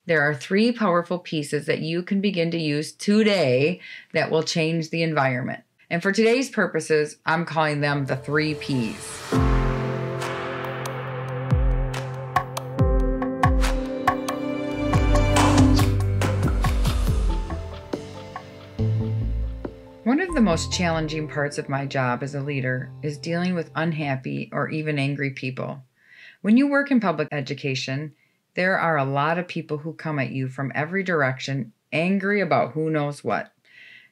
There are 3 powerful pieces that you can begin to use today that will change the environment. And for today's purposes, I'm calling them the 3P's. One of the most challenging parts of my job as a leader is dealing with unhappy or even angry people. When you work in public education, there are a lot of people who come at you from every direction, angry about who knows what.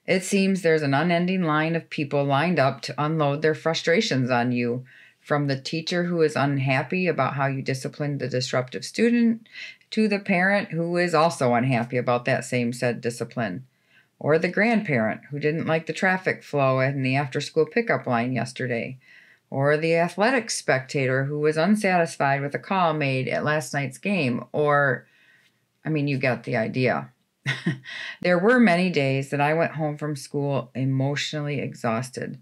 It seems there's an unending line of people lined up to unload their frustrations on you, from the teacher who is unhappy about how you disciplined the disruptive student, to the parent who is also unhappy about that same said discipline, or the grandparent who didn't like the traffic flow in the after-school pickup line yesterday, or the athletics spectator who was unsatisfied with a call made at last night's game, you get the idea. There were many days that I went home from school emotionally exhausted.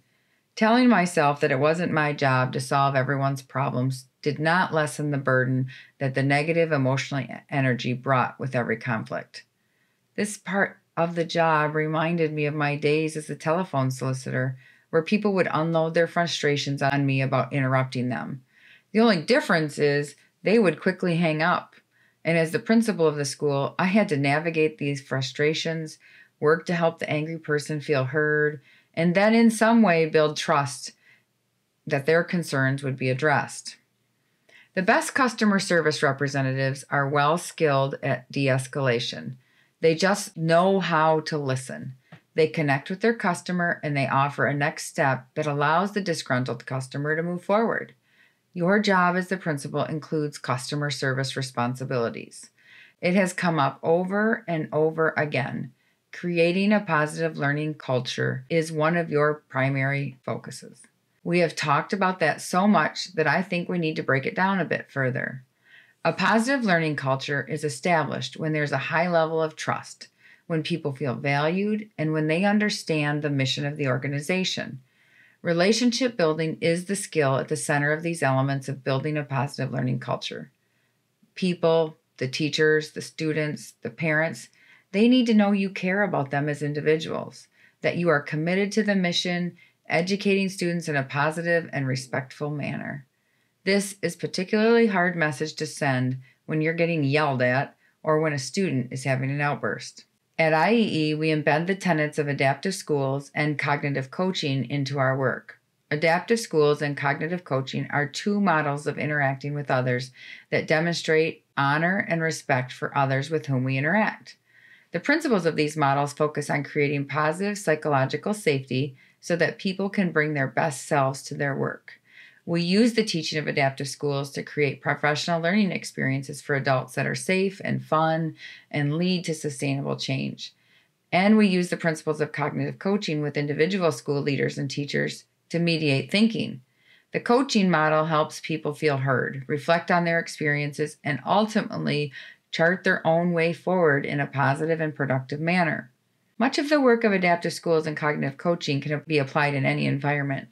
Telling myself that it wasn't my job to solve everyone's problems did not lessen the burden that the negative emotional energy brought with every conflict. This part of the job reminded me of my days as a telephone solicitor, where people would unload their frustrations on me about interrupting them. The only difference is they would quickly hang up. And as the principal of the school, I had to navigate these frustrations, work to help the angry person feel heard, and then in some way build trust that their concerns would be addressed. The best customer service representatives are well skilled at de-escalation. They just know how to listen. They connect with their customer and they offer a next step that allows the disgruntled customer to move forward. Your job as the principal includes customer service responsibilities. It has come up over and over again. Creating a positive learning culture is one of your primary focuses. We have talked about that so much that I think we need to break it down a bit further. A positive learning culture is established when there's a high level of trust, when people feel valued, and when they understand the mission of the organization. Relationship building is the skill at the center of these elements of building a positive learning culture. People, the teachers, the students, the parents, they need to know you care about them as individuals, that you are committed to the mission, educating students in a positive and respectful manner. This is a particularly hard message to send when you're getting yelled at or when a student is having an outburst. At IEE, we embed the tenets of adaptive schools and cognitive coaching into our work. Adaptive schools and cognitive coaching are 2 models of interacting with others that demonstrate honor and respect for others with whom we interact. The principles of these models focus on creating positive psychological safety so that people can bring their best selves to their work. We use the teaching of adaptive schools to create professional learning experiences for adults that are safe and fun and lead to sustainable change. And we use the principles of cognitive coaching with individual school leaders and teachers to mediate thinking. The coaching model helps people feel heard, reflect on their experiences, and ultimately chart their own way forward in a positive and productive manner. Much of the work of adaptive schools and cognitive coaching can be applied in any environment.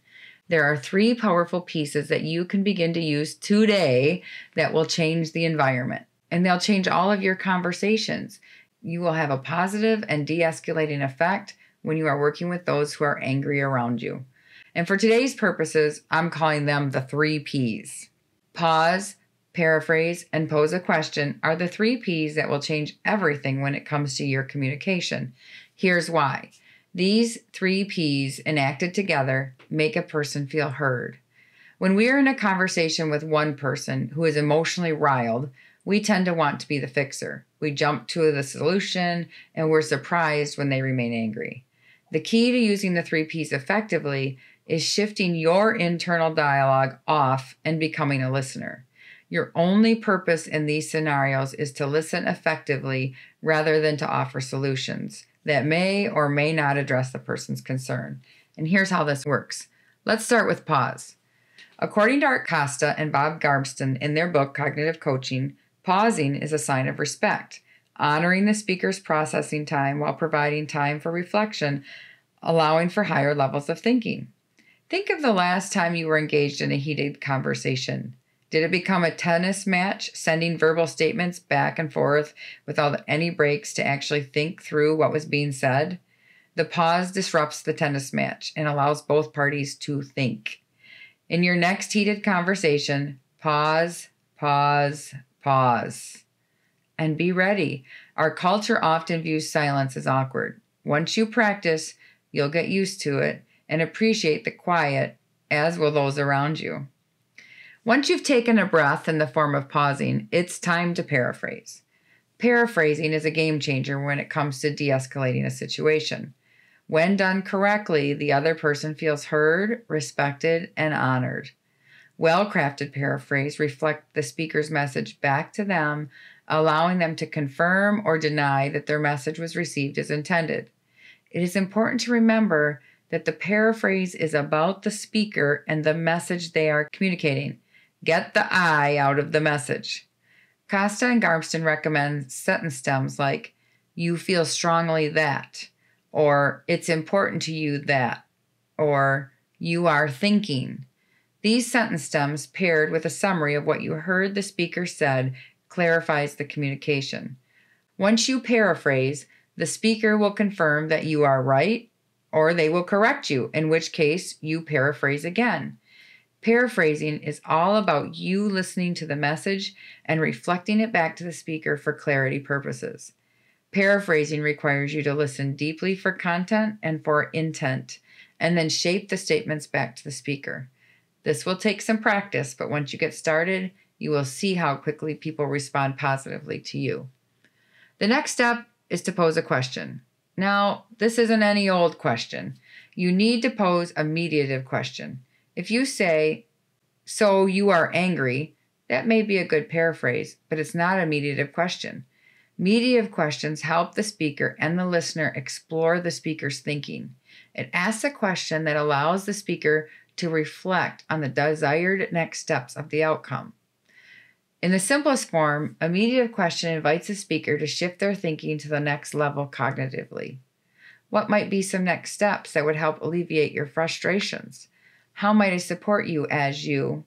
There are 3 powerful pieces that you can begin to use today that will change the environment, and they'll change all of your conversations. You will have a positive and de-escalating effect when you are working with those who are angry around you. And for today's purposes, I'm calling them the 3 P's. Pause, paraphrase, and pose a question are the 3 P's that will change everything when it comes to your communication. Here's why. These 3 P's enacted together make a person feel heard. When we are in a conversation with one person who is emotionally riled, we tend to want to be the fixer. We jump to the solution, and we're surprised when they remain angry. The key to using the 3 P's effectively is shifting your internal dialogue off and becoming a listener. Your only purpose in these scenarios is to listen effectively rather than to offer solutions that may or may not address the person's concern. And here's how this works. Let's start with pause. According to Art Costa and Bob Garbston in their book, Cognitive Coaching, pausing is a sign of respect, honoring the speaker's processing time while providing time for reflection, allowing for higher levels of thinking. Think of the last time you were engaged in a heated conversation. Did it become a tennis match, sending verbal statements back and forth without any breaks to actually think through what was being said? The pause disrupts the tennis match and allows both parties to think. In your next heated conversation, pause, pause, pause. And be ready. Our culture often views silence as awkward. Once you practice, you'll get used to it and appreciate the quiet, as will those around you. Once you've taken a breath in the form of pausing, it's time to paraphrase. Paraphrasing is a game changer when it comes to de-escalating a situation. When done correctly, the other person feels heard, respected, and honored. Well-crafted paraphrase reflect the speaker's message back to them, allowing them to confirm or deny that their message was received as intended. It is important to remember that the paraphrase is about the speaker and the message they are communicating. Get the I out of the message. Costa and Garmston recommend sentence stems like, you feel strongly that, or it's important to you that, or you are thinking. These sentence stems, paired with a summary of what you heard the speaker said, clarifies the communication. Once you paraphrase, the speaker will confirm that you are right, or they will correct you, in which case you paraphrase again. Paraphrasing is all about you listening to the message and reflecting it back to the speaker for clarity purposes. Paraphrasing requires you to listen deeply for content and for intent, and then shape the statements back to the speaker. This will take some practice, but once you get started, you will see how quickly people respond positively to you. The next step is to pose a question. Now, this isn't any old question. You need to pose a mediative question. If you say, so you are angry, that may be a good paraphrase, but it's not a mediative question. Mediative questions help the speaker and the listener explore the speaker's thinking. It asks a question that allows the speaker to reflect on the desired next steps of the outcome. In the simplest form, a mediative question invites the speaker to shift their thinking to the next level cognitively. What might be some next steps that would help alleviate your frustrations? How might I support you as you?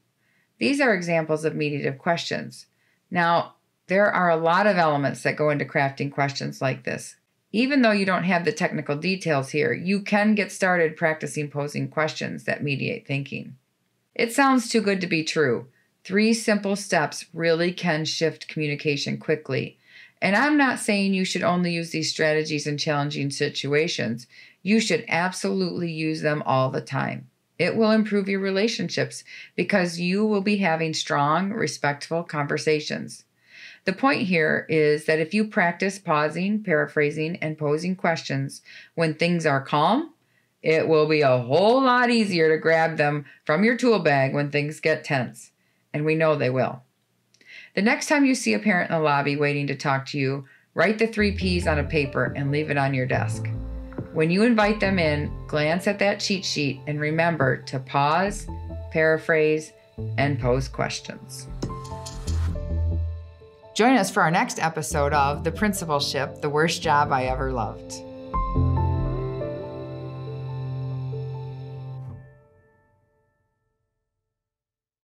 These are examples of mediative questions. Now, there are a lot of elements that go into crafting questions like this. Even though you don't have the technical details here, you can get started practicing posing questions that mediate thinking. It sounds too good to be true. 3 simple steps really can shift communication quickly. And I'm not saying you should only use these strategies in challenging situations. You should absolutely use them all the time. It will improve your relationships because you will be having strong, respectful conversations. The point here is that if you practice pausing, paraphrasing, and posing questions when things are calm, it will be a whole lot easier to grab them from your tool bag when things get tense. And we know they will. The next time you see a parent in the lobby waiting to talk to you, write the 3P's on a paper and leave it on your desk. When you invite them in, glance at that cheat sheet and remember to pause, paraphrase, and pose questions. Join us for our next episode of The Principalship, the Worst Job I Ever Loved.